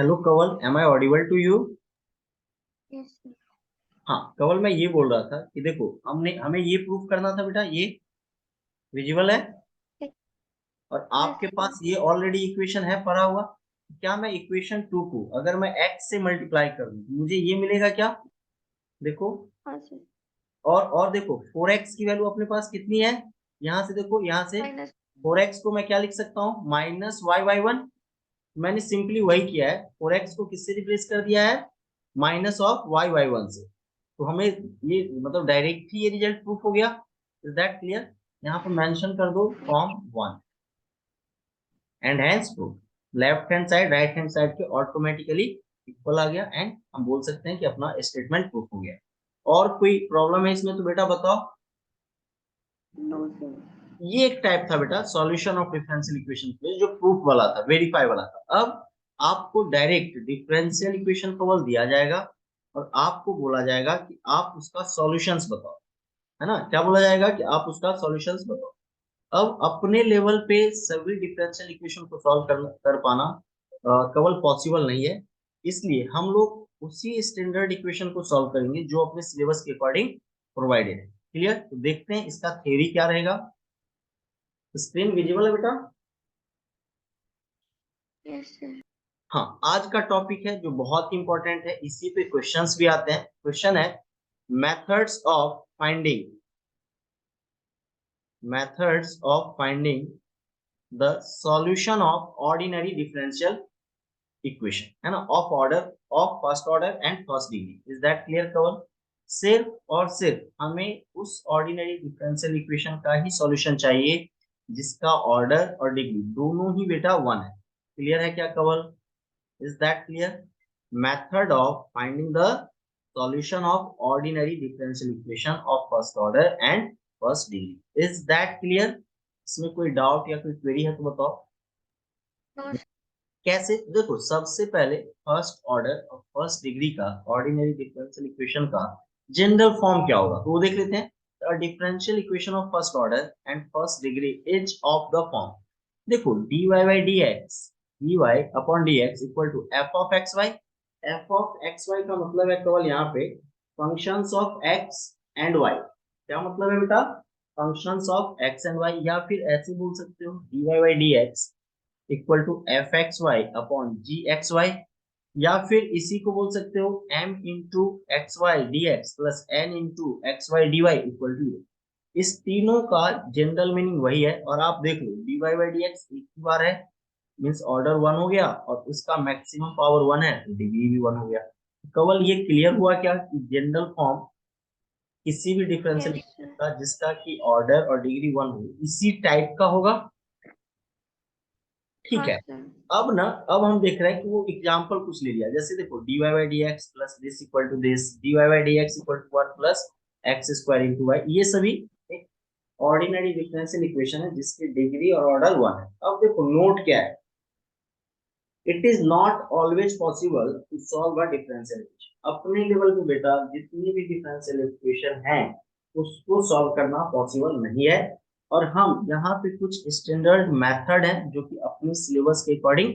Hello Kawal, am I audible to you? Yes, sir. हाँ कवल, मैं ये बोल रहा था कि देखो, हमने हमें ये प्रूफ करना था बेटा, ये विजुअल है Yes, और yes, आपके sir. पास ये ऑलरेडी इक्वेशन है पढ़ा हुआ। क्या मैं इक्वेशन टू को अगर मैं एक्स से मल्टीप्लाई कर दूं तो मुझे ये मिलेगा क्या? देखो, हाँ sir. और देखो 4x की वैल्यू अपने पास कितनी है? यहाँ से देखो, यहाँ से Minus 4x को मैं क्या लिख सकता हूँ? Minus y by one. मैंने सिंपली वही किया है, 4x को किससे रिप्लेस कर दिया है? Minus of y by one से। तो हमें ये मतलब डायरेक्ट ही ये रिजल्ट प्रूफ हो गया। Is that clear? यहाँ पे मेंशन कर दो form one and hence proof. Left hand side right hand side के ऑटोमेटिकली इक्वल आ गया एंड हम बोल सकते हैं कि अपना स्टेटमेंट प्रूफ हो गया। और कोई प्रॉब्लम है इसमें तो बेटा बताओ। no sir. ये एक टाइप था बेटा सॉल्यूशन ऑफ डिफरेंशियल इक्वेशन के जो प्रूफ वाला था, वेरीफाई वाला था। अब आपको डायरेक्ट डिफरेंशियल इक्वेशन का बल दिया जाएगा और आपको बोला जाएगा कि आप उसका सॉल्यूशंस बताओ, है ना? क्या बोला जाएगा कि आप उसका सॉल्यूशंस बताओ। अब अपने लेवल पे सभी डिफरेंशियल इक्वेशन को सॉल्व कर पाना केवल पॉसिबल नहीं है। इसलिए हम लोग उसी स्टैंडर्ड इक्वेशन को सॉल्व करेंगे जो अपने सिलेबस के अकॉर्डिंग प्रोवाइडेड है। क्लियर? तो देखते हैं इसका थ्योरी क्या रहेगा। स्क्रीन विजिबल है बेटा? Yes sir. हाँ, आज का टॉपिक है जो बहुत इंपॉर्टेंट है, इसी पे क्वेश्चंस भी आते हैं। क्वेश्चन है methods of finding the solution of ordinary differential equation, है ना? Of order, of first order and first degree. Is that clear cover? सिर्फ और सिर्फ हमें उस ऑर्डिनरी डिफरेंशियल इक्वेशन का ही सॉल्यूशन चाहिए जिसका ऑर्डर और डिग्री दोनों ही बेटा वन है। क्लियर है क्या cover? Is that clear? Method of finding the solution of ordinary differential equation of first order and first degree. Is that clear? इसमें कोई डाउट या कोई क्वेरी है तो बताओ। No sir. कैसे? देखो, सबसे पहले फर्स्ट ऑर्डर और फर्स्ट डिग्री का ऑर्डिनरी डिफरेंशियल इक्वेशन का जनरल फॉर्म क्या होगा तो वो देख लेते हैं। Differential equation of first order and first degree is of the form. देखो, dy by d x, dy upon d x equal to f of x y. F of x y का मतलब है केवल यहाँ पे functions of x and y. क्या मतलब है बेटा? Functions of x and y, या फिर ऐसे बोल सकते हो dy by d x equal to f x y upon g x y, या फिर इसी को बोल सकते हो m into x y d x plus n into x y D y equal to. इस तीनों का जनरल मीनिंग वही है। और आप देख लो dy बाई डी एक्स एक ही बार है, मीन्स ऑर्डर वन हो गया और उसका मैक्सिमम पावर वन है तो डिग्री भी वन हो गया। केवल ये क्लियर हुआ क्या कि जनरल फॉर्म किसी भी डिफरेंशियल Yes इक्वेशन sir. का जिसका की ऑर्डर और डिग्री वन हो इसी टाइप का होगा। ठीक हाँ है। sir. अब हम देख रहे हैं कि वो एग्जांपल कुछ ले लिया। जैसे देखो dy by d x plus this equal to this, dy by d x equal to one plus x square into y, ये सभी एक ऑर्डिनरी डिफरेंशियल इक्वेशन है जिसकी डिग्री और ऑर्डर वन है। अब देखो नोट क्या है, it is not always possible to solve a differential equation. अपने लेवल पे बेटा जितनी भी डिफरेंशियल इक्वेशन है उसको सॉल्व करना पॉसिबल नहीं है। और हम यहाँ पे कुछ स्टैंडर्ड मेथड है जो कि अपने सिलेबस के अकॉर्डिंग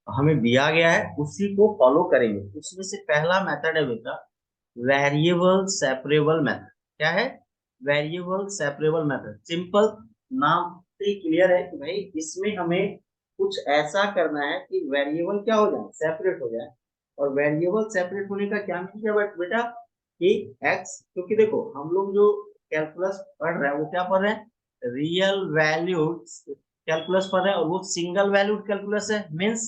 हमें दिया गया है, उसी को फॉलो करेंगे। उसमें से पहला मेथड है बेटा वेरिएबल सेपरेबल मेथड। क्या है? Variable separable method. सिंपल, नाम से क्लियर है कि भाई इसमें हमें कुछ ऐसा करना है कि वेरिएबल क्या हो जाए, सेपरेट हो जाए। और वेरिएबल सेपरेट होने का क्या मीनिंग है बट बेटा कि एक्स, क्योंकि देखो हम लोग जो कैलकुलस पढ़ रहे हैं वो क्या पढ़ रहे हैं? रियल वैल्यूड कैलकुलस पढ़ रहे हैं और वो सिंगल वैल्यूड कैलकुलस है। मीन्स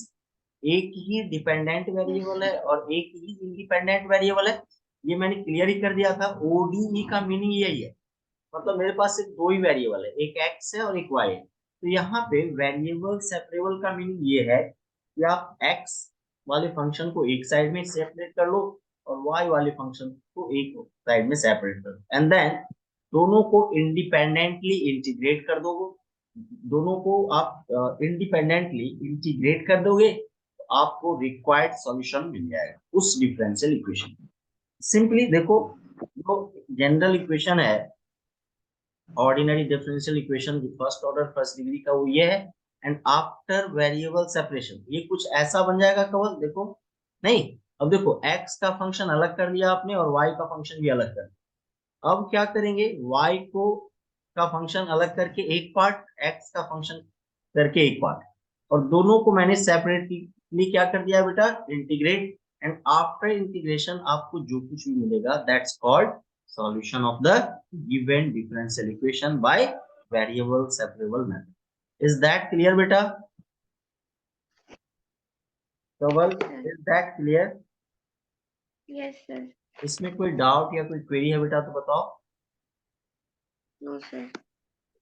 एक ही डिपेंडेंट Yes वेरिएबल sir. है और एक ही इंडिपेंडेंट वेरिएबल है। ये मैंने क्लियर ही कर दिया था। ओडीई का मीनिंग यही है, मतलब मेरे पास सिर्फ दो ही वेरिएबल है, एक एक्स है और एक वाई है। तो यहाँ पे वेरिएबल सेपरेबल का मीनिंग ये है कि आप एक्स वाले फंक्शन को एक साइड में सेपरेट कर लो और वाई वाले फंक्शन को एक साइड में सेपरेट कर लो एंड देन दोनों को इंडिपेंडेंटली इंटीग्रेट कर दोगे। दोनों को आप इंडिपेंडेंटली इंटीग्रेट कर दोगे तो आपको रिक्वायर्ड सॉल्यूशन मिल जाएगा उस डिफरेंशियल इक्वेशन। सिंपली देखो, जो जनरल इक्वेशन है ordinary differential equation first order first degree का वो ये है एंड आफ्टर वेरिएबल सेपरेशन ये कुछ ऐसा बन जाएगा कवल, देखो नहीं, अब देखो x का फंक्शन अलग कर दिया आपने और y का फंक्शन भी अलग कर दिया। अब क्या करेंगे, y को का फंक्शन अलग करके एक पार्ट, x का फंक्शन करके एक पार्ट, और दोनों को मैंने सेपरेटली क्या कर दिया बेटा, इंटीग्रेट, एंड आफ्टर इंटीग्रेशन आपको जो कुछ भी मिलेगा that's called solution of the given differential equation by variable separable method. Is that clear बेटा? Kawal, is that clear? Yes, sir. इसमें कोई डाउट या कोई क्वेरी है बेटा तो बताओ। No, sir.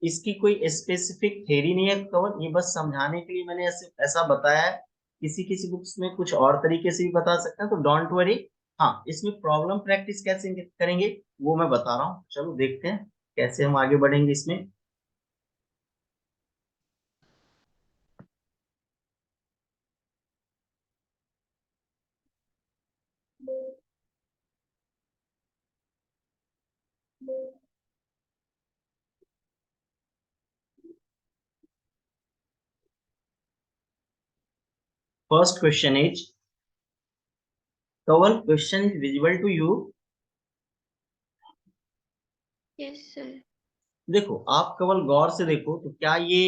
इसकी कोई स्पेसिफिक थ्योरी नहीं है कवल, ये बस समझाने के लिए मैंने ऐसा बताया है। किसी किसी बुक्स में कुछ और तरीके से भी बता सकते हैं, तो डोंट वरी। हाँ, इसमें प्रॉब्लम प्रैक्टिस कैसे करेंगे वो मैं बता रहा हूँ, चलो देखते हैं कैसे हम आगे बढ़ेंगे इसमें। First question is, Kawal question is visible to you? Yes, sir. देखो आप केवल गौर से देखो, तो क्या ये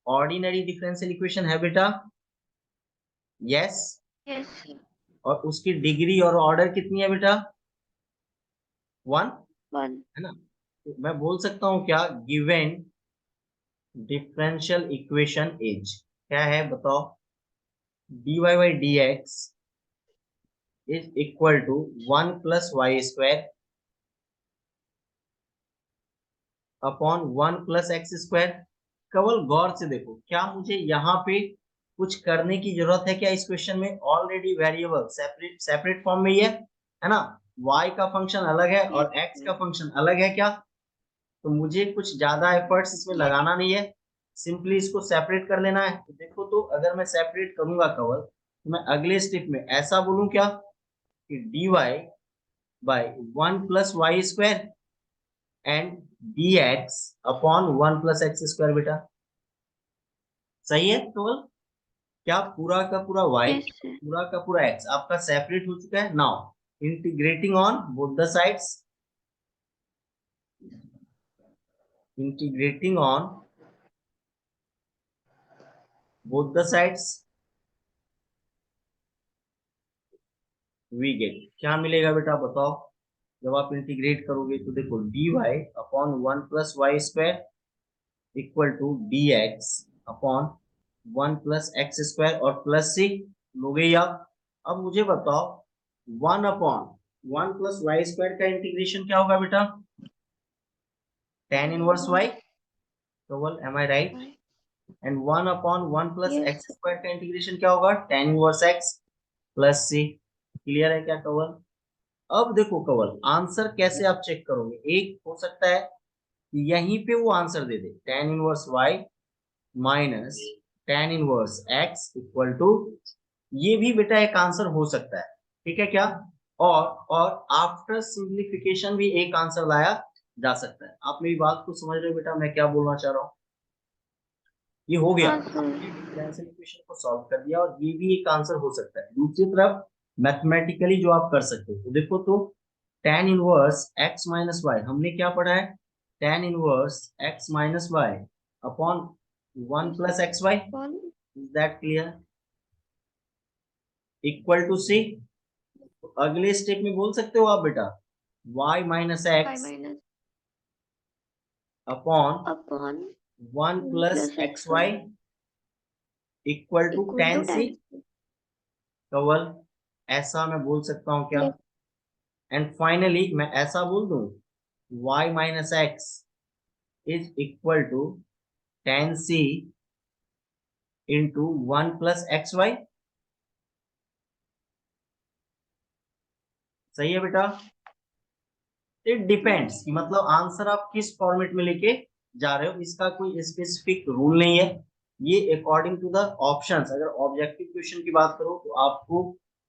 ऑर्डिनरी डिफरेंशियल इक्वेशन है बेटा? यस। Yes, sir. और उसकी डिग्री और ऑर्डर कितनी है बेटा? 1, 1. है ना? तो मैं बोल सकता हूँ क्या, गिवन डिफरेंशियल इक्वेशन इज, क्या है बताओ, dy by d x is equal to 1 plus y square upon 1 plus x square. केवल गौर से देखो, क्या मुझे यहाँ पे कुछ करने की जरूरत है क्या? इस क्वेश्चन में already variable separate separate form में ही है ना? y का फंक्शन अलग है Yes, और x का sir. फंक्शन अलग है क्या? तो मुझे कुछ ज्यादा एफर्ट्स इसमें Yes. लगाना नहीं है, सिंपली इसको सेपरेट कर लेना है। तो देखो, तो अगर मैं सेपरेट करूंगा कवर, तो मैं अगले स्टेप में ऐसा बोलूं क्या कि dy by 1 plus y square and dx upon 1 plus x square बेटा। सही है कवल? क्या पूरा का पूरा y, Yes, sir. पूरा का पूरा x आपका सेपरेट हो चुका है? Now integrating on both the sides, integrating on both the sides, we get, क्या मिलेगा बेटा बताओ? जब आप इंटीग्रेट करोगे तो देखो, dy upon 1 plus y square equal to dx upon 1 plus x square और प्लस सी लोगे या? अब मुझे बताओ, 1 अपॉन 1 प्लस वाई स्क्वायर का इंटीग्रेशन क्या होगा बेटा? tan इनवर्स y, केवल, am I right? Why? And 1 upon 1 plus Yes, x sir. Square का इंटीग्रेशन क्या होगा? tan inverse x plus c. Clear है क्या कवल? अब देखो कवल, आंसर कैसे आप चेक करोगे? एक हो सकता है कि यहीं पे वो आंसर दे दे, tan inverse y minus tan inverse x equal to, ये भी बेटा एक आंसर हो सकता है, ठीक है क्या? और और आफ्टर सिंप्लीफिकेशन भी एक आंसर लाया जा सकता है। आप मेरी बात को समझ रहे हो बेटा, मैं क्या बोलना चाह रहा हूँ? ये हो गया, हाँ, sir. आपने डिफरेंशियल इक्वेशन को सॉल्व कर दिया, और ये भी एक आंसर हो सकता है। दूसरी तरफ मैथमेटिकली जो आप कर सकते हो, तो देखो, तो tan inverse x minus Y हमने क्या पढ़ा है? tan inverse x minus Y upon 1 plus x Y. 1. Is that clear? Equal to C. अगले स्टेप में बोल सकते हो आप बेटा, y minus 5 X minus upon upon 1 plus plus X x Y y equal to equal tan to सी। 10. कवल, ऐसा मैं बोल सकता हूँ क्या? Yes. एंड फाइनली मैं ऐसा बोल दूं, y minus x is equal to tan c into 1 plus x y. सही है बेटा? It depends Yes. कि मतलब आंसर आप किस फॉर्मेट में लेके जा रहे हो, इसका कोई स्पेसिफिक रूल नहीं है। ये अकॉर्डिंग टू द ऑप्शंस, अगर ऑब्जेक्टिव क्वेश्चन की बात करो तो आपको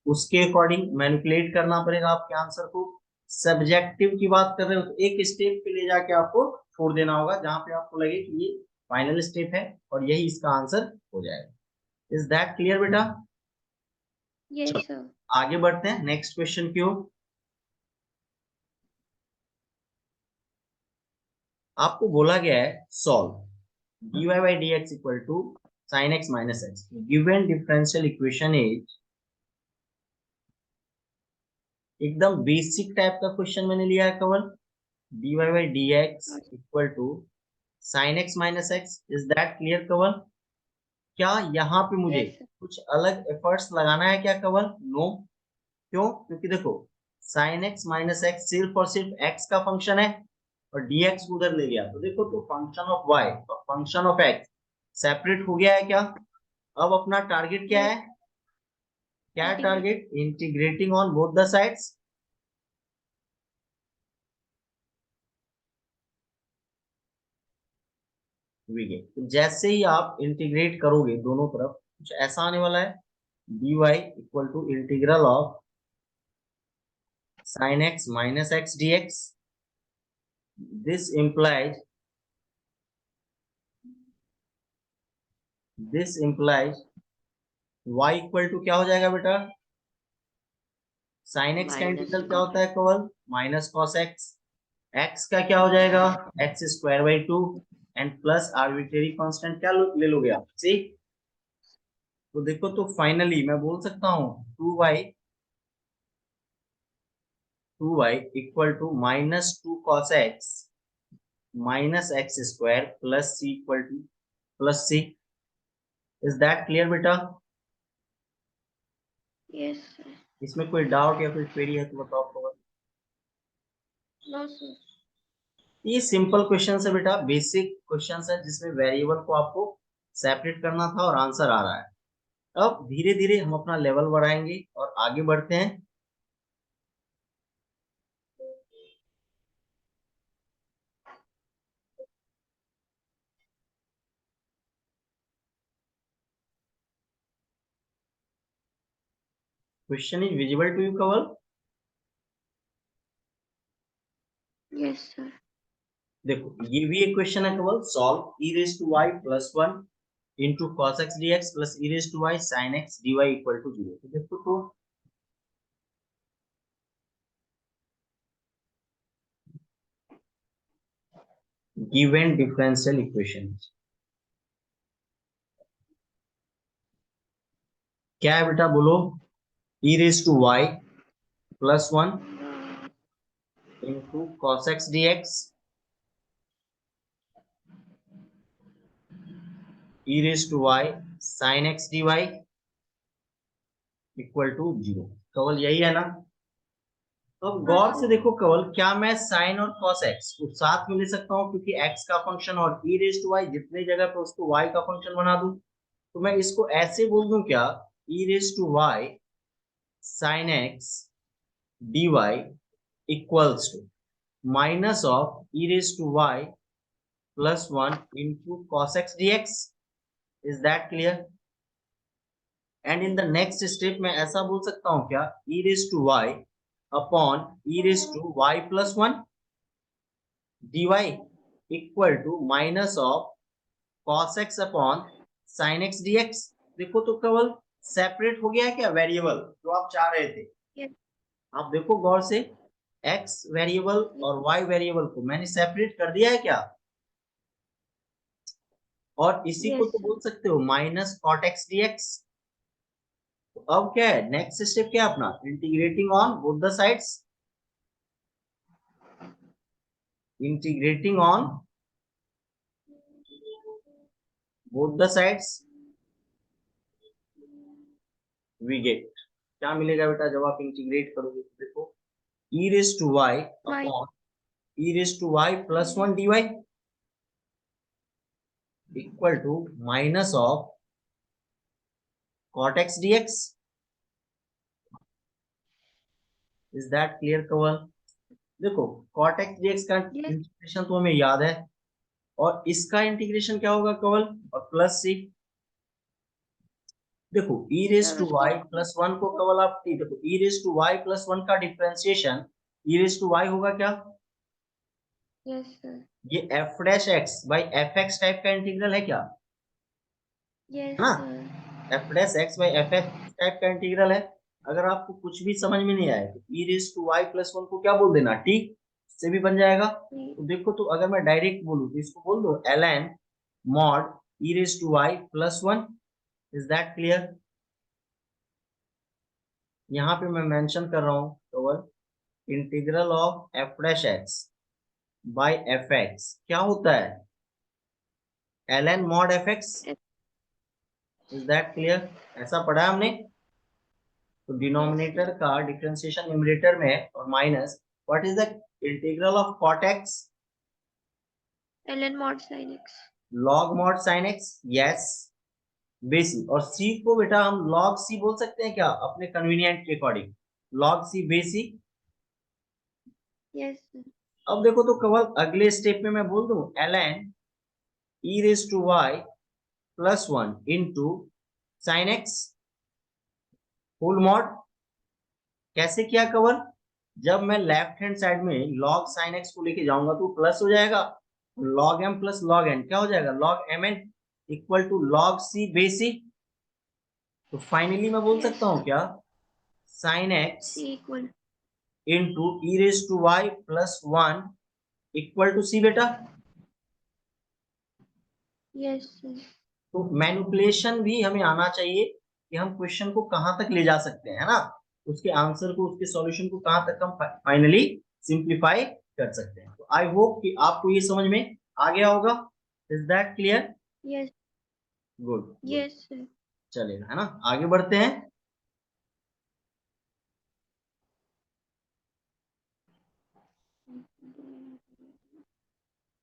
उसके अकॉर्डिंग मैनिपुलेट करना पड़ेगा आपके आंसर को। सब्जेक्टिव की बात कर रहे हो तो एक स्टेप पे ले जाके आपको छोड़ देना होगा, जहां पे आपको लगे कि ये फाइनल स्टेप है और यही इसका आंसर हो जाएगा। इज दैट क्लियर बेटा? Yes, sir. आगे बढ़ते हैं नेक्स्ट क्वेश्चन की ओर। आपको बोला गया है solve dy by dx equal to sin x minus x। Given differential equation is, एकदम बेसिक टाइप का क्वेश्चन मैंने लिया है केवल, dy by dx equal to sin x minus x। Is that clear Kawal? क्या यहाँ पे मुझे Yes, sir. कुछ अलग एफर्ट्स लगाना है क्या कवल? नो। क्यों? क्योंकि देखो sin x minus x सिर्फ और सिर्फ x का फंक्शन है और dx उधर ले गया, तो देखो तो फंक्शन ऑफ y और फंक्शन ऑफ x सेपरेट हो गया है क्या? अब अपना टारगेट क्या Yes. है? क्या है Integrate. Target? Integrating on both the sides. तो जैसे ही आप इंटीग्रेट करोगे दोनों तरफ, कुछ ऐसा आने वाला है, dy equal to integral of sin x minus x dx। this implies y equal to क्या हो जाएगा बेटा? sin x का Minus इंटीग्रल क्या cos. होता है केवल? Minus cos x। x का क्या हो जाएगा? x square by 2 and plus arbitrary constant क्या ले लोगे आप? सी। तो देखो तो फाइनली मैं बोल सकता हूँ 2y equal to minus 2 cos x minus x square plus c equal to plus c। Is that clear बेटा? Yes, sir. इसमें कोई डाउट या कोई क्वेरी है तो बताओ कवर। No, sir. ये सिंपल क्वेश्चन है बेटा, बेसिक क्वेश्चन है जिसमें वेरिएबल को आपको सेपरेट करना था और आंसर आ रहा है। अब धीरे धीरे हम अपना लेवल बढ़ाएंगे और आगे बढ़ते हैं। Question is visible to you Kawal? Yes, sir. देखो ये भी एक क्वेश्चन है Kawal, solve e raise to y plus 1 into cos x dx plus e raise to y sin x dy equal to 0। तो देखो तो गिवन डिफरेंशियल इक्वेशन क्या है बेटा बोलो? e raise to y plus 1 into cos x dx e raise to y sin x dy equal to 0। Kawal यही है ना? तो अब गौर से देखो कवल, क्या मैं साइन और cos x को साथ में ले सकता हूँ? क्योंकि x का फंक्शन और e रेज टू y जितने जगह पे उसको y का फंक्शन बना दूं, तो मैं इसको ऐसे बोल दूं क्या? e raise to y sin x dy equals to minus of e raise to y plus 1 into cos x dx। Is that clear? And in the next step में ऐसा बोल सकता हूँ क्या? e raise to y upon e raise to y plus 1 dy equal to minus of cos x upon sin x dx। देखो तो केवल separate हो गया है क्या वेरिएबल जो आप चाह रहे थे? Yes. आप देखो गौर से, x वेरिएबल और y वेरिएबल को मैंने सेपरेट कर दिया है क्या? और इसी को Yes, तो sir. बोल सकते हो माइनस cot x dx। तो अब क्या है नेक्स्ट स्टेप? क्या अपना integrating on both the sides, integrating on both the sides we get क्या मिलेगा बेटा जब आप इंटीग्रेट करोगे? तो देखो e raise to y My. Upon e raise to y plus 1 dy equal to minus of cot x dx। Is that clear Kawal? देखो cot x dx का Yes. इंटीग्रेशन तो हमें याद है, और इसका इंटीग्रेशन क्या होगा कवल? और प्लस c। देखो e raise to y plus 1 को कवल आप देखो e raise to y plus 1 का differentiation e raise to y होगा क्या? Yes, sir. ये f dash x by f x type का इंटीग्रल है क्या, Yes, है ना, sir. F dash x by f x type का इंटीग्रल है। अगर आपको कुछ भी समझ में नहीं आए तो E raise to Y plus one को क्या बोल देना, ठीक से भी बन जाएगा। तो देखो, तो अगर मैं डायरेक्ट बोलूं तो इसको बोल दो l n mod e raise to Y plus one. Is that clear? यहाँ पे मैं मेंशन कर रहा हूँ केवल integral of f dash x by f x क्या होता है, l n mod f x. Yes, is that clear? ऐसा पढ़ा है हमने। तो yes, डिनोमिनेटर sir. का डिफरेंशिएशन न्यूमरेटर में है और minus what is the integral of cot x, ln mod sin x. Log mod sine x, yes बेसी। और सी को बेटा हम लॉग सी बोल सकते हैं क्या, अपने कन्वीनियंट के अकॉर्डिंग, लॉग सी बेसी। Yes, sir. अब देखो, तो केवल अगले स्टेप में मैं बोल दूं l n e raise to Y plus one into sine x full mod. कैसे किया कवर, जब मैं लेफ्ट हैंड साइड में log sin x को लेके जाऊंगा तो प्लस हो जाएगा, log m plus log n क्या हो जाएगा, log mn equal to log c basic. तो फाइनली मैं बोल Yes, सकता हूँ sir. क्या, sin x C equal. Into E raise to Y plus one equal to C बेटा। Yes, sir. तो मैनिपुलेशन भी हमें आना चाहिए कि हम क्वेश्चन को कहां तक ले जा सकते हैं, है ना, उसके आंसर को, उसके सॉल्यूशन को कहां तक हम फाइनली सिंप्लीफाई कर सकते हैं। तो आई होप कि आपको ये समझ में आ गया होगा। Is that clear? Yes, good good, yes, sir. चलेगा, है ना, आगे बढ़ते हैं।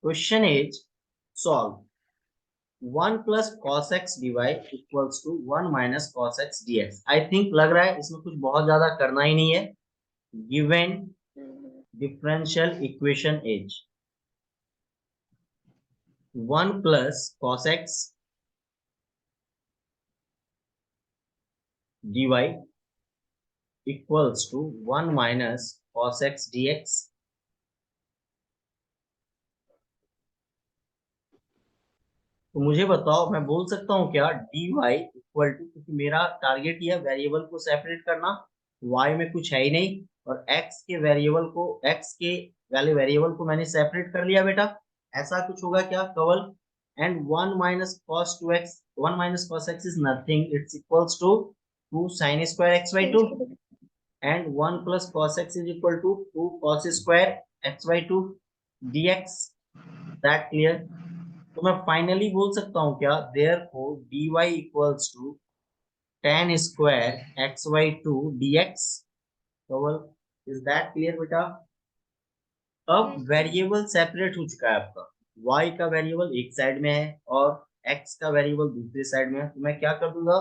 Question is solve one plus cos x d y equals to one minus cos x D x. I think लग रहा है इसमें कुछ बहुत ज्यादा करना ही नहीं है। Given Mhm. Differential equation is one plus cos x dy equals to 1 minus cos x dx। तो मुझे बताओ, मैं बोल सकता हूँ क्या dy इक्वल टू, क्योंकि मेरा टारगेट ये है वेरिएबल को सेपरेट करना, y में कुछ है ही नहीं, और x के वेरिएबल को, x के वाले वेरिएबल को मैंने सेपरेट कर लिया बेटा। ऐसा कुछ होगा क्या Kawal, and 1 minus cos two X, 1 minus cos X is nothing, it's equals to 2 sine square X by Sin 2, square. and 1 plus cos x is equal to 2 cos square x by 2 dx। that clear? तो मैं finally बोल सकता हूँ क्या, therefore dy equals to tan square x by 2 dx। Kawal, is that clear बेटा? अब Yes, sir. Variable separate हो चुका है आपका, y का वेरिएबल एक साइड में है और x का वेरिएबल दूसरे साइड में है, तो मैं क्या कर दूंगा,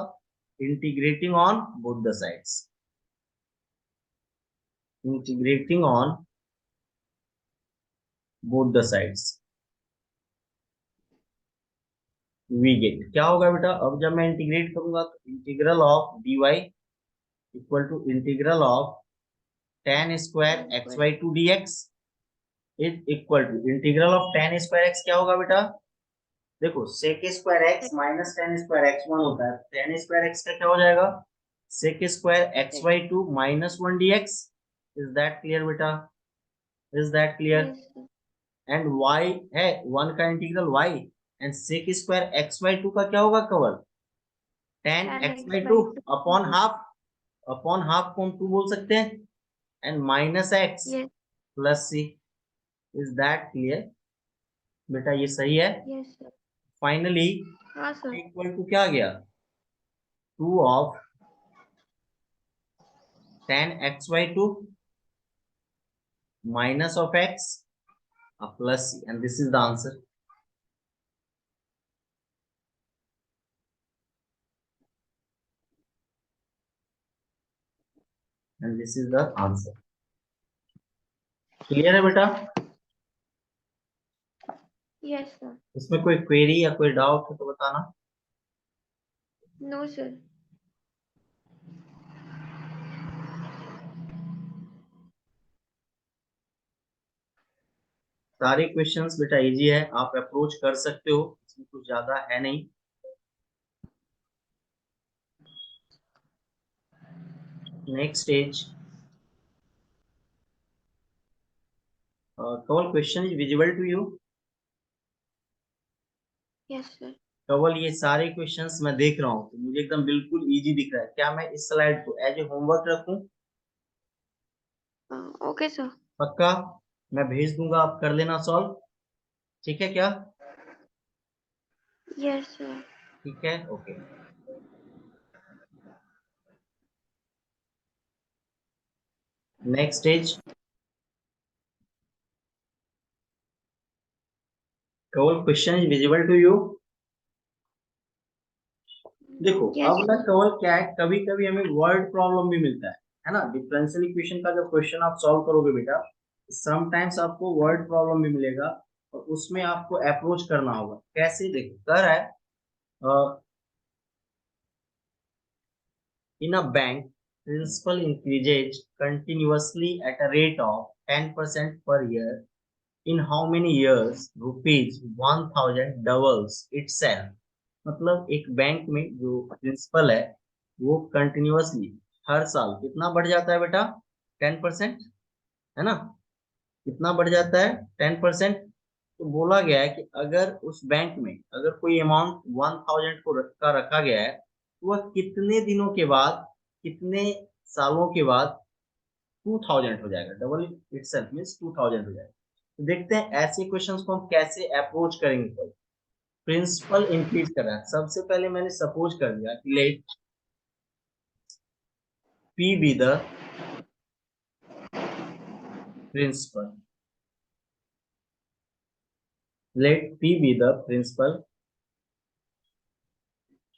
integrating on both the sides, integrating on both the sides we get क्या होगा बेटा। अब जब मैं इंटीग्रेट करूंगा तो integral of dy equal to integral of tan square Sin x square. By two d x is equal to integral of tan square x क्या होगा बेटा, देखो sec square x minus tan square x one होता है, tan square x का क्या हो जाएगा, sec square X Sec. By two minus one D x. Is that clear बेटा? Is that clear? Yes, sir. And y है, one का integral y, and sec square X by two का क्या होगा Kawal, tan Tan X x by two by 2. Upon half, upon half को हम two बोल सकते हैं, and minus X Yes, plus C. Is that clear बेटा? ये सही है। yes, sir. फाइनली हाँ, sir. इक्वल टू क्या आ गया, two of tan x by two minus of x plus c, and this is the answer, and this is the answer. Clear है बेटा? Yes, sir. इसमें कोई क्वेरी या कोई डाउट है तो बताना। No, sir. सारे क्वेश्चंस बेटा इजी है, आप अप्रोच कर सकते हो, इसमें कुछ ज्यादा है नहीं। Next stage, Kawal question is visible to you? Yes, sir. Kawal ये सारे क्वेश्चंस मैं देख रहा हूँ तो मुझे एकदम बिल्कुल इजी दिख रहा है, क्या मैं इस स्लाइड को एज ए होमवर्क रखूं? Okay, sir. पक्का? मैं भेज दूंगा, आप कर लेना सॉल्व, ठीक है क्या? Yes, sir. ठीक है, okay. Next stage, Kawal question is visible to you? देखो Yes, अब ना sir. कवल क्या है, कभी कभी हमें वर्ड प्रॉब्लम भी मिलता है ना? डिफरेंशियल इक्वेशन का जब क्वेश्चन आप सॉल्व करोगे बेटा, समटाइम्स आपको वर्ड प्रॉब्लम भी मिलेगा और उसमें आपको अप्रोच करना होगा। कैसे? देखो कह रहा है, in a bank, principal increases continuously at a rate of 10% per year. In how many years rupees 1000 doubles itself? मतलब एक बैंक में जो प्रिंसिपल है वो कंटिन्यूअसली हर साल कितना बढ़ जाता है बेटा? 10%, है ना? कितना बढ़ जाता है? 10%। तो बोला गया है कि अगर उस बैंक में अगर कोई अमाउंट 1000 का रखा गया है तो वह कितने दिनों के बाद, कितने सालों के बाद 2000 हो जाएगा, डबल इटसेल्फ मींस 2000 हो जाएगा। तो देखते हैं ऐसे क्वेश्चंस को हम कैसे अप्रोच करेंगे। प्रिंसिपल इंक्रीज कर रहा है, सबसे पहले मैंने सपोज कर लिया कि let p be the principal, let p be the principal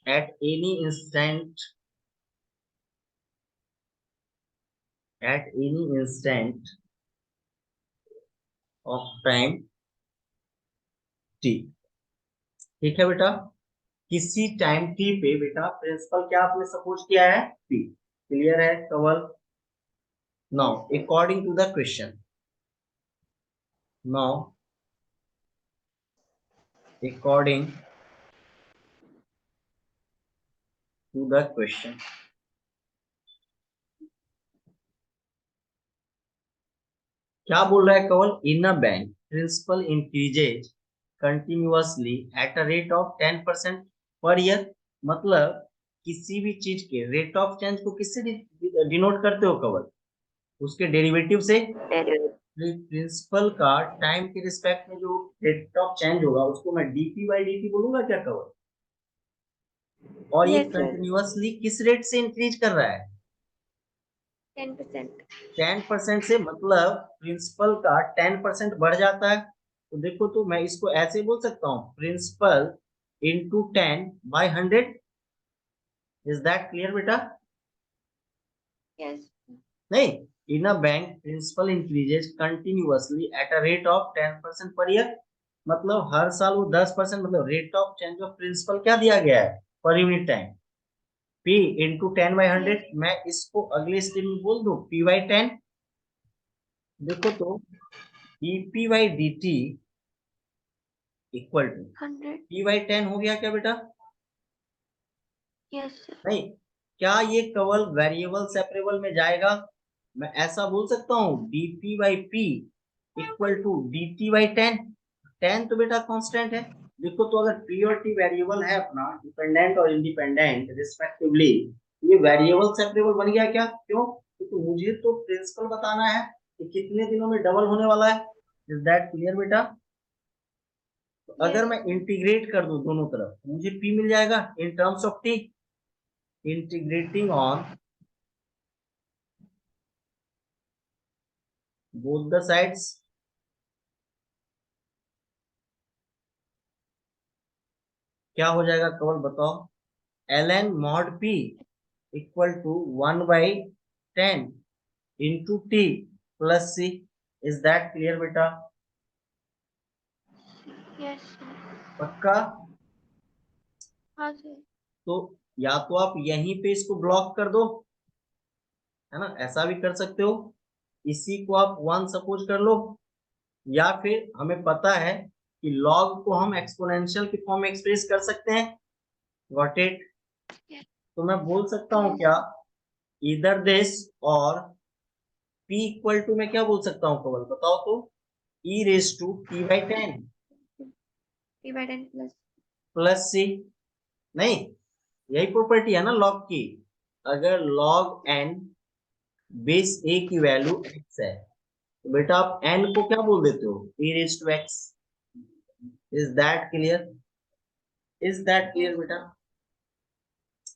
at any instant, at any instant of time t। ठीक है बेटा, किसी टाइम t पे बेटा प्रिंसिपल क्या आपने सपोज किया है? p। क्लियर है Kawal? Now Yes, sir. According to the question, now according to the question, क्या बोल रहा है Kawal? In a bank principal increases continuously at a rate of 10% per year. मतलब किसी भी चीज के रेट ऑफ चेंज को किससे डिनोट करते हो कवल? उसके डेरिवेटिव से। Very प्रिंसिपल का टाइम के रिस्पेक्ट में जो रेट ऑफ चेंज होगा उसको मैं डीपी बाई डी बोलूंगा क्या कवल? और ये Yes, sir. कंटिन्यूअसली किस रेट से इंक्रीज कर रहा है? 10%. 10% से, मतलब प्रिंसिपल का 10% बढ़ जाता है। तो देखो, तो मैं इसको ऐसे बोल सकता हूँ, principal into 10/100। Is that clear बेटा? Yes. नहीं, in a bank principal increases continuously at a rate of 10% per year. मतलब हर साल वो 10%, मतलब rate of change of principal क्या दिया गया है per unit time? p into 10/100। Yes. मैं इसको अगले स्टेप में बोल दूं p/10। देखो तो dp/dt इक्वल टू 100. p/10 हो गया क्या बेटा? Yes, sir. नहीं, क्या ये केवल वेरिएबल सेपरेबल में जाएगा? मैं ऐसा बोल सकता हूँ dp/p इक्वल टू dt/10। 10 तो बेटा कांस्टेंट है। देखो तो अगर p और t वेरिएबल है अपना, डिपेंडेंट और इंडिपेंडेंट रिस्पेक्टिवली, ये वेरिएबल सेपरेबल बन गया क्या? क्यों? क्योंकि मुझे तो प्रिंसिपल बताना है कि कितने दिनों में डबल होने वाला है। इज दैट क्लियर बेटा? तो अगर Yes, मैं sir. इंटीग्रेट कर दूं दोनों तरफ, मुझे p मिल जाएगा in terms of t। integrating on both the sides, क्या हो जाएगा कवल बताओ? ln mod p equal to 1/10 into t plus c। Is that clear बेटा? Yes, sir. पक्का? हाँ, sir. तो या तो आप यहीं पे इसको ब्लॉक कर दो, है ना? ऐसा भी कर सकते हो, इसी को आप 1 सपोज कर लो, या फिर हमें पता है कि लॉग को हम एक्सपोनेंशियल की फॉर्म में एक्सप्रेस कर सकते हैं। Got it? Yes. तो मैं बोल सकता हूँ Yes. क्या, इधर दिस और p इक्वल टू मैं क्या बोल सकता हूँ कवल, बताओ तो, e raise to t/10 P by 10 plus. Plus c। नहीं, यही प्रॉपर्टी है ना लॉग की। अगर log n बेस a की वैल्यू x है तो बेटा आप n को क्या बोल देते हो, e raise to x। Is that clear? Is that clear Yes. बेटा?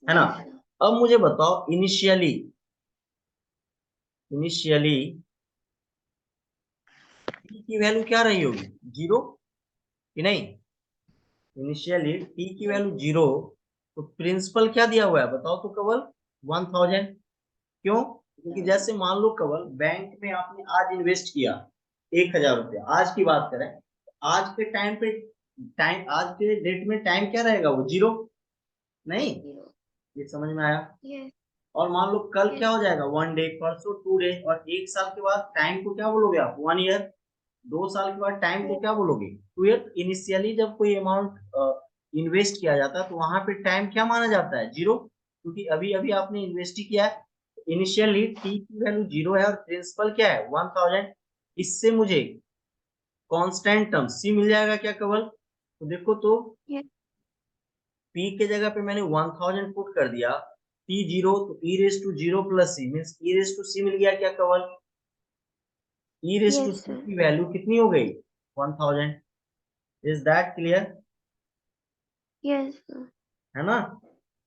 है ना? Yes. Sir. अब मुझे बताओ, इनिशियली इनिशियली t की वैल्यू क्या रही होगी, जीरो कि नहीं? इनिशियली t की Yes. वैल्यू जीरो, तो प्रिंसिपल क्या दिया हुआ है बताओ तो कवल, 1000। क्यों? क्योंकि जैसे मान लो कवल, बैंक में आपने आज इन्वेस्ट किया 1000 रुपया, आज की बात करें, आज के टाइम पे, टाइम आज के डेट में टाइम क्या रहेगा, वो जीरो। नहीं, Zero. ये समझ में आया? Yes. और मान लो कल Yes. क्या हो जाएगा, 1 डे, परसों 2 डे, और 1 साल के बाद टाइम को क्या बोलोगे आप, 1 ईयर। 2 साल के बाद टाइम को Yes. क्या बोलोगे, 2 ईयर। इनिशियली जब कोई अमाउंट इन्वेस्ट किया जाता है तो वहां पे टाइम क्या माना जाता है, जीरो, क्योंकि अभी अभी आपने इन्वेस्ट ही किया है। इनिशियली टी की वैल्यू जीरो है और प्रिंसिपल क्या है, 1000। इससे मुझे कांस्टेंट टर्म सी मिल जाएगा क्या केवल? तो देखो तो, Yes. पी के जगह पे मैंने 1000 पुट कर दिया, टी जीरो, तो E raise to zero plus C means E raise to C मिल गया क्या Kawal? E raise to Yes, C sir. की वैल्यू कितनी हो गई, 1000। Is that clear? Yes, sir. है ना?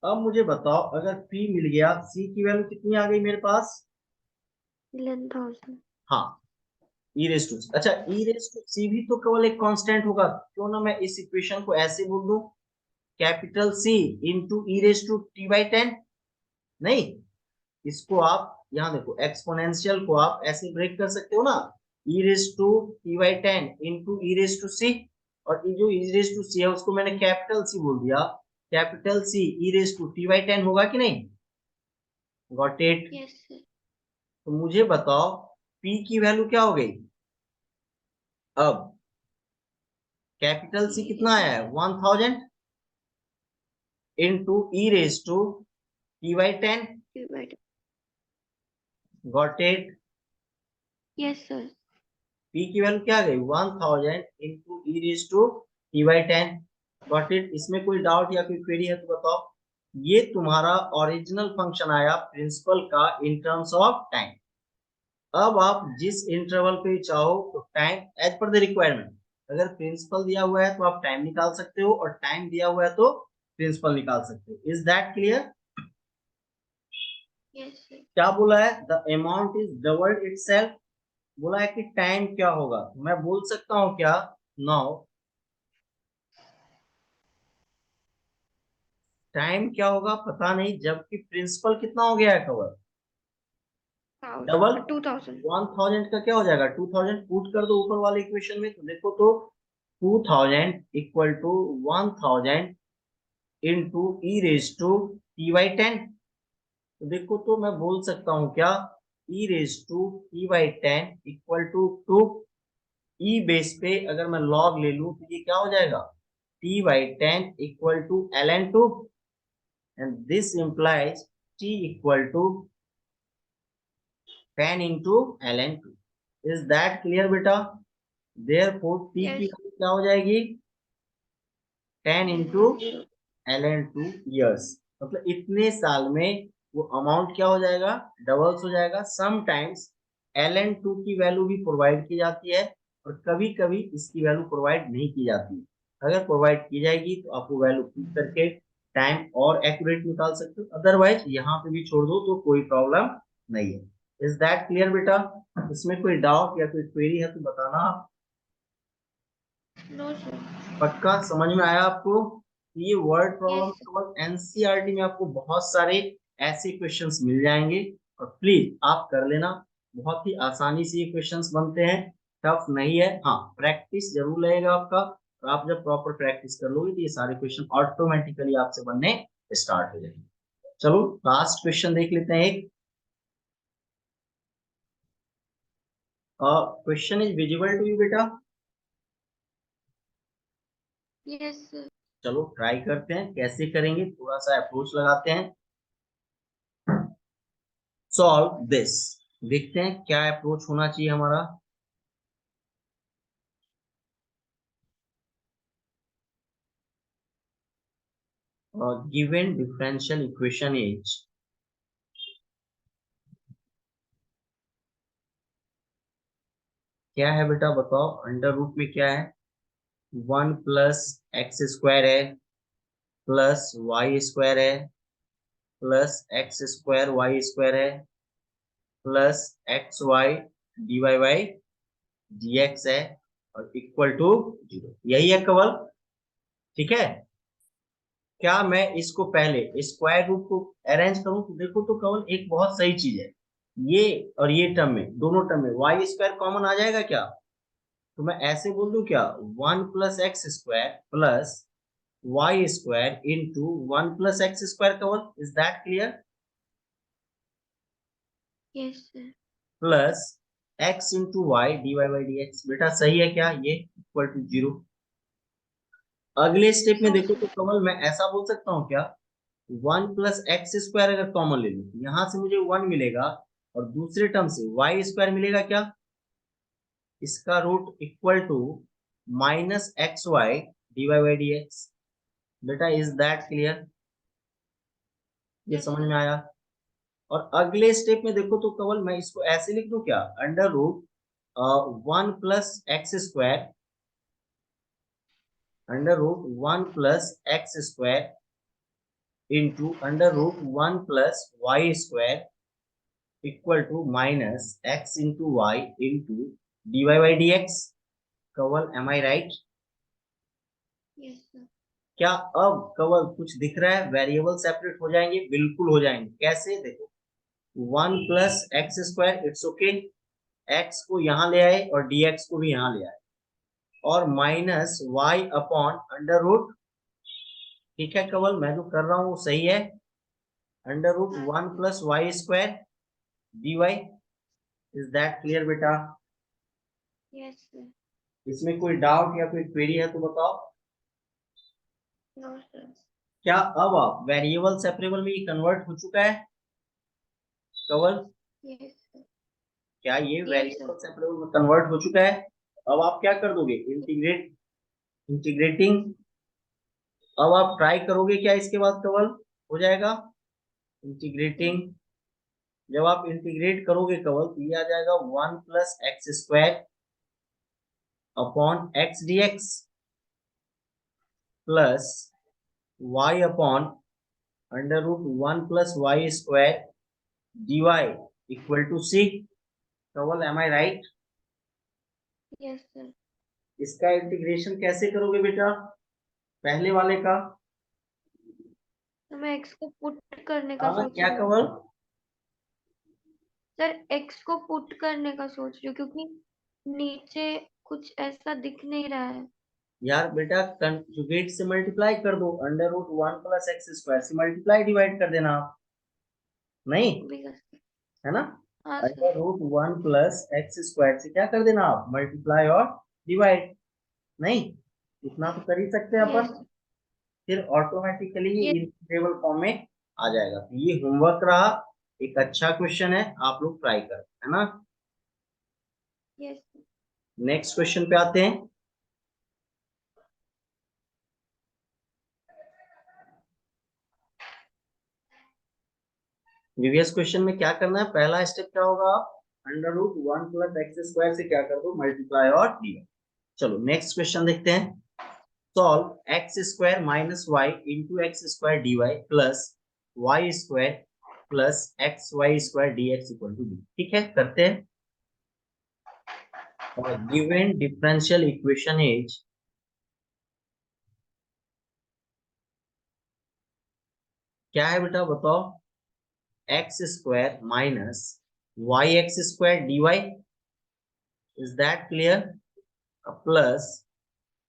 अब मुझे बताओ, अगर p मिल गया, c की वैल्यू कितनी आ गई मेरे पास? 11,000. हाँ, e रेस टू, अच्छा e रेस टू c भी तो केवल एक कांस्टेंट होगा, क्यों ना मैं इस इक्वेशन को ऐसे बोल दूं, capital C into e raise to t/10। नहीं, इसको आप यहाँ देखो, एक्सपोनेंशियल को आप ऐसे ब्रेक कर सकते हो ना, e raise to t/10 into e raise to c, और ये जो ई रेस टू c है उसको मैंने कैपिटल C बोल दिया, capital C e raise to t/10 होगा कि नहीं? Got it? Yes, sir. तो मुझे बताओ, p की वैल्यू क्या हो गई अब, कैपिटल C कितना आया है, 1000 into e raise to t/10। P by 10. Got it? Yes, sir. p की वैल्यू क्या आ गई, 1000 into e raise to t/10। Got it? इसमें कोई डाउट या कोई क्वेरी है तो बताओ। ये तुम्हारा ओरिजिनल फंक्शन आया प्रिंसिपल का इन टर्म्स ऑफ टाइम। अब आप जिस इंटरवल पे चाहो तो time as per the requirement, अगर प्रिंसिपल दिया हुआ है तो आप टाइम निकाल सकते हो, और टाइम दिया हुआ है तो प्रिंसिपल निकाल सकते हो। Is that clear? Yes, sir. क्या बोला है, the amount is doubled itself. बोला है कि टाइम क्या होगा, तो मैं बोल सकता हूँ क्या, नाउ टाइम क्या होगा पता नहीं, जबकि प्रिंसिपल कितना हो गया है कवर, डबल। 2,000. 1000 का क्या हो जाएगा, 2000 पुट कर दो ऊपर वाले इक्वेशन में, तो देखो तो 2000 equal to 1000 into E raise to t/10। तो देखो तो मैं बोल सकता हूँ क्या, E raise to t/10 equal to 2। E base पे अगर मैं लॉग ले लूं तो ये क्या हो जाएगा, t/10 equal to ln 2, and this implies t equal to 10 into ln 2। Is that clear बेटा? देयरफॉर t की Yes. वैल्यू क्या हो जाएगी, 10 इंटू 0. ln 2 ईयर्स, मतलब इतने साल में वो अमाउंट क्या हो जाएगा, डबल्स हो जाएगा। समटाइम्स ln 2 की वैल्यू भी प्रोवाइड की जाती है, और कभी कभी इसकी वैल्यू प्रोवाइड नहीं की जाती है। अगर प्रोवाइड की जाएगी तो आप वो वैल्यू पुट करके टाइम और एक्यूरेट निकाल सकते हो, अदरवाइज यहाँ पे भी छोड़ दो तो कोई प्रॉब्लम नहीं है। इज दैट क्लियर बेटा? इसमें कोई डाउट या कोई क्वेरी है तो बताना आप। No, sir. पक्का समझ में आया आपको? ये वर्ड Yes, प्रॉब्लम sir. केवल एनसीईआरटी में आपको बहुत सारे ऐसे क्वेश्चंस मिल जाएंगे, और प्लीज आप कर लेना, बहुत ही आसानी से ये क्वेश्चंस बनते हैं, टफ नहीं है। हाँ, प्रैक्टिस जरूर लगेगा आपका, और आप जब प्रॉपर प्रैक्टिस कर लोगे तो ये सारे क्वेश्चन ऑटोमेटिकली आपसे बनने स्टार्ट हो जाएंगे। चलो लास्ट क्वेश्चन देख लेते हैं एक। Question is visible to you बेटा? Yes, sir. चलो ट्राई करते हैं, कैसे करेंगे थोड़ा सा अप्रोच लगाते हैं। सॉल्व दिस, देखते हैं क्या अप्रोच होना चाहिए हमारा। गिवन डिफरेंशियल इक्वेशन इज, क्या है बेटा बताओ, अंडर रूट में क्या है, 1 + x² है, प्लस y² है, प्लस x² है, प्लस xy dy/dx है, और इक्वल टू 0, यही है कवल। ठीक है, क्या मैं इसको पहले स्क्वायर रूट को अरेंज करूं तो देखो तो कवल एक बहुत सही चीज है, ये और ये टर्म में, दोनों टर्म में y² कॉमन आ जाएगा क्या, तो मैं ऐसे बोल दूं क्या, 1 + x² plus y² into 1 + x² कवल, is that clear, Yes, sir. Plus x into y dy/dx, बेटा सही है क्या ये, इक्वल टू 0। अगले स्टेप में No, देखो sir. तो कमल मैं ऐसा बोल सकता हूँ क्या, 1 + x² अगर कॉमन ले लूं, यहां से मुझे 1 मिलेगा, और दूसरे टर्म से y² मिलेगा क्या, इसका root equal to -xy dy/dx, बेटा इज दैट क्लियर, ये Yes, समझ sir. में आया। और अगले स्टेप में देखो तो कवल मैं इसको ऐसे लिख दूं क्या, under root 1 + x² under root 1 + x² into under root 1 + y² equal to -x into y into dy/dx, कवल am I right. Yes, sir. क्या अब कवल कुछ दिख रहा है, वेरिएबल सेपरेट हो जाएंगे, बिल्कुल हो जाएंगे, कैसे देखो, 1 + x² इट्स ओके, x को यहाँ ले आए और dx को भी यहाँ ले आए, और -y/अंडर रूट, ठीक है कवल मैं जो कर रहा हूँ वो सही है, अंडर रूट हाँ, 1 + y² dy, is that clear बेटा, yes, sir. इसमें कोई डाउट या कोई क्वेरी है तो बताओ। No, sir. क्या अब आप वेरिएबल सेपरेबल में ये कन्वर्ट हो चुका है कवल, Yes, sir. क्या ये Yes, sir. वेरिएबल सेपरेबल में कन्वर्ट हो चुका है, अब आप क्या कर दोगे, इंटीग्रेटिंग, अब आप ट्राई करोगे क्या इसके बाद कवल, हो जाएगा इंटीग्रेटिंग, जब आप इंटीग्रेट करोगे कवल तो ये आ जाएगा 1 + x² upon x/dx plus y/(1 + y²) dy equal to c, कवल am I right. Yes, sir. इसका इंटीग्रेशन कैसे करोगे बेटा, पहले वाले का, तो मैं x को पुट करने का हाँ सोच क्या रही हूँ। कवल, सर x को पुट करने का सोच रही हूँ क्योंकि नीचे कुछ ऐसा दिख नहीं रहा है। यार बेटा कंजुगेट से मल्टीप्लाई कर दो, अंडर रूट 1 + x² से मल्टीप्लाई डिवाइड कर देना आप, नहीं बिकॉज है ना, हाँ सर। अंडर रूट 1 + x² से क्या कर देना आप, मल्टीप्लाई और डिवाइड, नहीं इतना तो कर ही सकते हैं यस, अपन, फिर ऑटोमेटिकली ये ये इंटीग्रेबल फॉर्म में आ जाएगा, तो ये होमवर्क रहा, एक अच्छा क्वेश्चन है, आप लोग ट्राई करें, है ना। यस, नेक्स्ट क्वेश्चन पे आते हैं। प्रीवियस क्वेश्चन में क्या करना है, पहला स्टेप क्या होगा, आप अंडर रूट 1 + x² से क्या कर दो, मल्टीप्लाई और डिवाइड। चलो नेक्स्ट क्वेश्चन देखते हैं। Solve x² - y into x² dy plus y² plus xy² dx equal to b, ठीक है करते हैं। और गिवन डिफरेंशियल इक्वेशन इज, क्या है बेटा बताओ, x² - yx² dy, is that clear, plus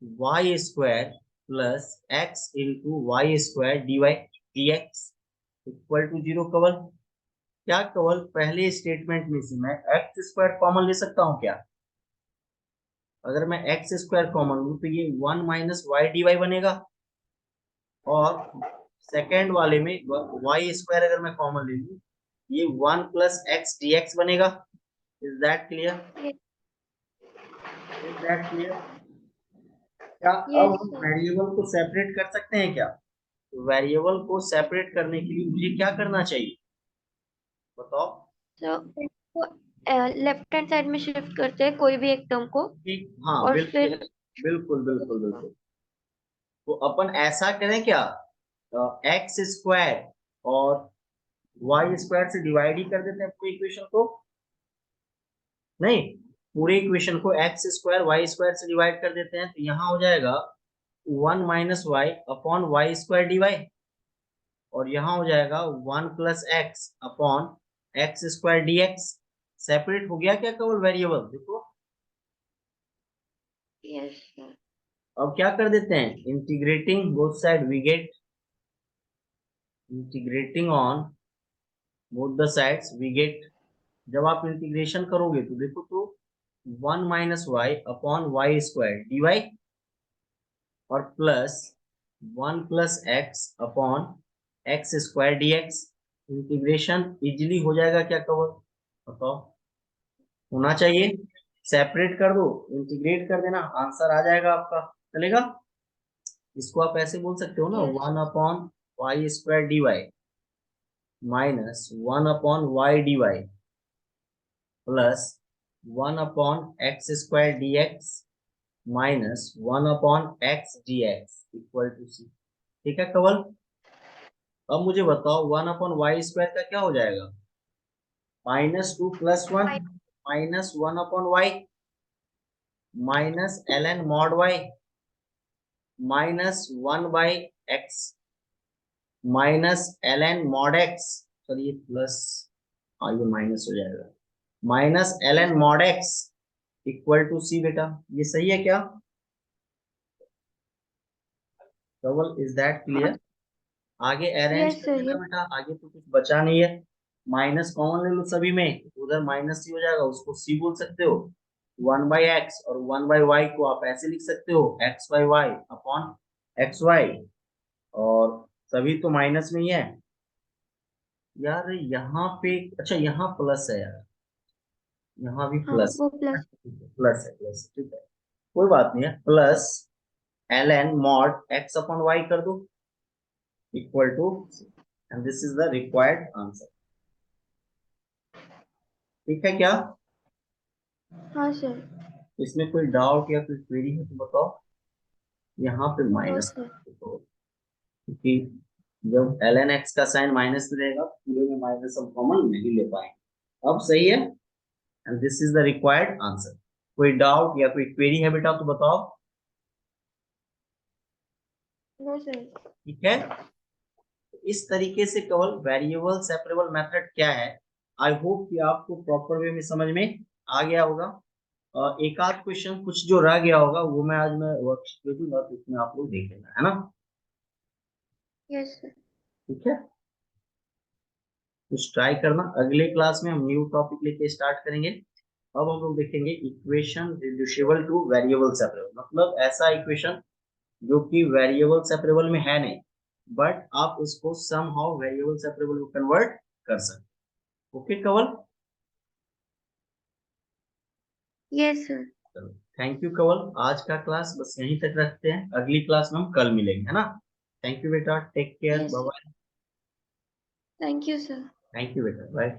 y² plus x into y² dy dx equal to 0 कवल, क्या केवल पहले स्टेटमेंट में से मैं एक्स स्क्वायर कॉमन ले सकता हूँ क्या? अगर मैं एक्स स्क्वायर कॉमन लूँ तो ये 1 माइनस वाई डी वाई बनेगा, और सेकेंड वाले में वाई स्क्वायर अगर मैं कॉमन ले लूँ ये 1 प्लस एक्स डी एक्स बनेगा। Is that clear? Is that clear? क्या अब यस हम सर। वेरिएबल को सेपरेट कर सकते हैं क्या? वेरिएबल को सेपरेट करने के लिए मुझे क्या करना चाहिए बताओ? तो इसको लेफ्ट हैंड साइड में शिफ्ट करते हैं कोई भी एक टर्म को, ठीक, हाँ और बिल्कुल फिर बिल्कुल बिल्कुल बिल्कुल। तो अपन ऐसा करें क्या, एक्स स्क्वायर और वाई स्क्वायर से डिवाइड ही कर देते हैं पूरी इक्वेशन को? नहीं, पूरे इक्वेशन को एक्स स्क्वायर वाई स्क्वायर से डिवाइड कर देते हैं, तो यहाँ हो जाएगा 1 minus Y upon Y square D Y, और यहाँ हो जाएगा 1 plus x upon x square D x. Separate हो गया क्या केवल वेरिएबल? देखो यस सर। अब क्या कर देते हैं, integrating both side we get, integrating on both the sides we get. जब आप इंटीग्रेशन करोगे तो देखो तो 1 minus Y upon Y square D Y, और plus 1 plus x upon x square D X. Integration easily हो जाएगा क्या कवर बताओ? होना चाहिए। सेपरेट कर दो, इंटीग्रेट कर देना, आंसर आ जाएगा आपका, चलेगा? इसको आप ऐसे बोल सकते हो ना, yes 1 upon Y square D Y minus 1 upon Y D Y plus 1 upon x square D X minus 1 upon X D x equal to C. ठीक है कवल? अब मुझे बताओ 1 अपॉन वाई स्क्वायर का क्या हो जाएगा, -2 + 1 minus 1 upon Y minus ln mod Y minus 1 by X minus ln mod X, sorry ये प्लस, हाँ ये माइनस हो जाएगा, minus ln mod X equal to C. बेटा ये सही है क्या कवल? इज दैट हाँ। क्लियर? आगे अरेंज यस कर सर। देना बेटा, आगे तो कुछ बचा नहीं है। माइनस कॉमन ले लो सभी में, उधर माइनस सी हो जाएगा, उसको सी बोल सकते हो। 1 बाई एक्स और 1 बाई वाई को आप ऐसे लिख सकते हो, x by y upon x y, और सभी तो माइनस में ही है यार। यहाँ पे अच्छा यहाँ प्लस है यार, यहाँ भी हाँ प्लस, वो प्लस। प्लस है, प्लस ठीक है, कोई बात नहीं है। Plus ln mod x upon y कर दो equal to, and this is the required answer. ठीक है क्या? हाँ सर। इसमें कोई डाउट या कोई क्वेरी है तो बताओ। यहाँ पे नो माइनस, सर। क्योंकि जब ln x का साइन माइनस में रहेगा पूरे में माइनस हम कॉमन नहीं ले पाएंगे। अब सही है, and this is the required answer. कोई डाउट या कोई क्वेरी है बेटा तो बताओ। No sir. ठीक है, इस तरीके से केवल वेरिएबल सेपरेबल मेथड क्या है, आई होप कि आपको प्रॉपर वे में समझ में आ गया होगा। एक आध क्वेश्चन कुछ जो रह गया होगा वो मैं आज मैं वर्कशीट दे दूंगा, तो उसमें आप लोग देख लेना, है ना? Yes sir. ठीक है, कुछ ट्राई करना। अगले क्लास में हम न्यू टॉपिक लेके स्टार्ट करेंगे। अब हम लोग देखेंगे equation reducible two variable separable, मतलब ऐसा इक्वेशन जो कि वेरिएबल सेपरेबल में है नहीं, बट आप उसको समहाउ वेरिएबल सेपरेबल में कन्वर्ट कर सकते। ओके कवल? Yes sir. चलो थैंक यू कवल, आज का क्लास बस यहीं तक रखते हैं, अगली क्लास में हम कल मिलेंगे, है ना? थैंक यू बेटा, take care, yes bye sir. Bye. Thank you sir. Thank you बेटा, बाय।